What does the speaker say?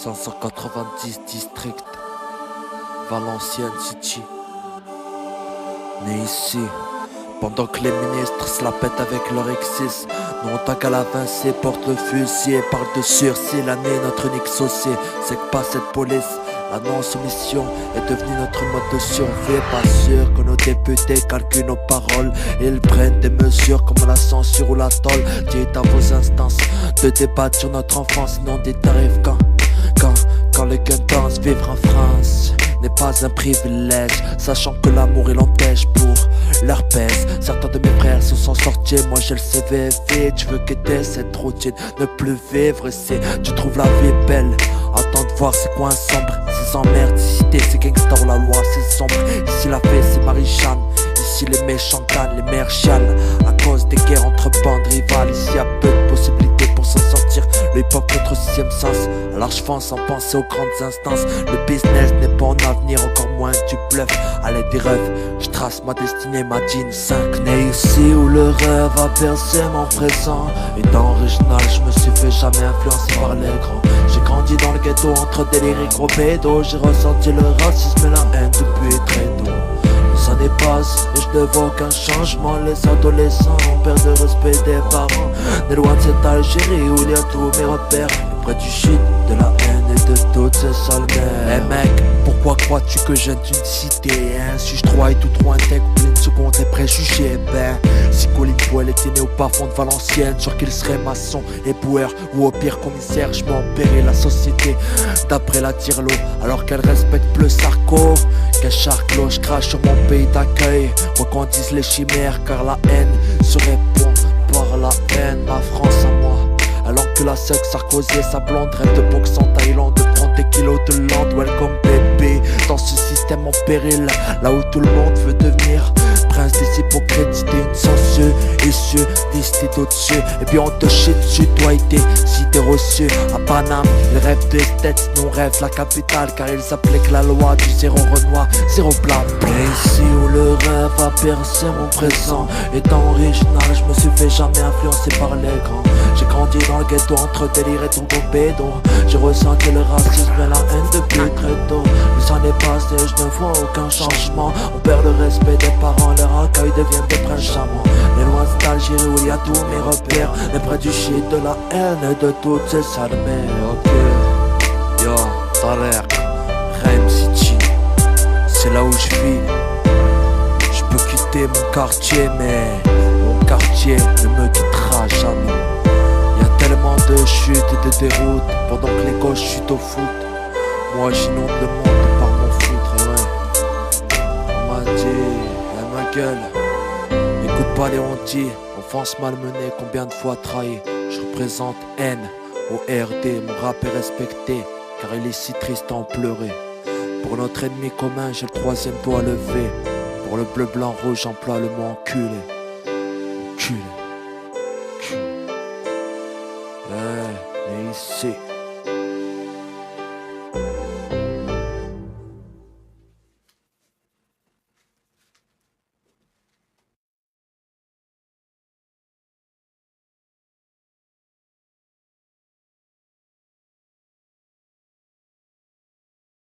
590 district, Valenciennes City. Né ici, pendant que les ministres se la pètent avec leur X6, nous on t'a qu'à la vincer, porte le fusil et parle de sursis. L'année notre unique saucé, c'est que pas cette police. La non-soumission est devenue notre mode de survie. Pas sûr que nos députés calculent nos paroles. Ils prennent des mesures comme la censure ou la tôle. Dites à vos instances de débattre sur notre enfance, sinon des tarifs quand le gun pense. Vivre en France n'est pas un privilège, sachant que l'amour il empêche pour leur pèse. Certains de mes frères se sont sortis, moi j'ai le CV vide. Je veux quitter cette routine, ne plus vivre ici. Tu trouves la vie belle, attends de voir c'est coins sombres. Ces emmerdes, cité, c'est gangster, la loi c'est sombre. Ici la paix c'est Marie-Jeanne, ici les méchants cannes, les mères chialent à cause des guerres entre bandes rivales. Ici y'a peu de possibilités pour s'en sortir. Le hip-hop notre sixième sens, alors je fonce sans penser aux grandes instances. Le business n'est pas en avenir, encore moins du bluff. À l'aide des rêves, je trace ma destinée, ma jean 5. Né ici où le rêve a percé mon présent. Étant original, je me suis fait jamais influencer par les grands. J'ai grandi dans le ghetto entre délire et gros pédos. J'ai ressenti le racisme et la haine depuis très tôt. Ça dépasse et je ne vois aucun changement. Les adolescents ont perdu le respect des parents. Né loin de cette Algérie où il y a tous mes repères, près du shit, de la haine et de toutes ces sales mères. Eh mec, pourquoi crois-tu que je viens d'une cité hein? Suis-je trop et tout trop intègre ou pleine seconde et préjugés? Ben, si Colin Powell était né au bas fond de Valenciennes, sûr qu'il serait maçon, éboueur ou au pire commissaire. Je m'empérais la société d'après la tire-l'eau, alors qu'elle respecte plus Sarko qu'un charclos. Je crache sur mon pays d'accueil, quoi qu'en disent les chimères, car la haine se répond par la haine. Ma France à moi, alors que la seule Sarkozy et sa blonde rêve de boxe en Thaïlande, de prendre des kilos de land. Welcome bébé, dans ce système en péril, là où tout le monde veut devenir prince des hypocrites. T'es une censure, issue, liste au-dessus. Et puis on te chie dessus, toi et tes cités reçues. À Paname, ils rêvent de tête, nous rêvent la capitale, car ils appliquent la loi du zéro Renoir, zéro blanc. Mais ici où le rêve a percé mon présent, étant original, je me suis fait jamais influencer par les grands. J'ai grandi dans le ghetto entre délire et tout pédo. J'ai ressenti le racisme et la haine depuis très tôt. Mais ça n'est passé, je ne vois aucun changement. On perd le respect des parents, leur accueil devient des princes charmants. Mais loin d'Algérie où il y a tous mes repères, mais près du shit, de la haine et de toutes ces sales mères. Ok, yo, Tarek, Rem City, c'est là où je vis. Je peux quitter mon quartier, mais mon quartier ne me quittera jamais. Tellement de chutes et de déroutes, pendant que les gauches chutent au foot. Moi j'inonde le monde par mon foutre, et ouais. On m'a dit, ma gueule, écoute pas les ondits, enfance malmenée, combien de fois trahi. Je représente N au RD, mon rap est respecté, car il est si triste à en pleurer. Pour notre ennemi commun, j'ai le troisième doigt levé. Pour le bleu, blanc, rouge, j'emploie le mot enculé. Enculé. Mais ici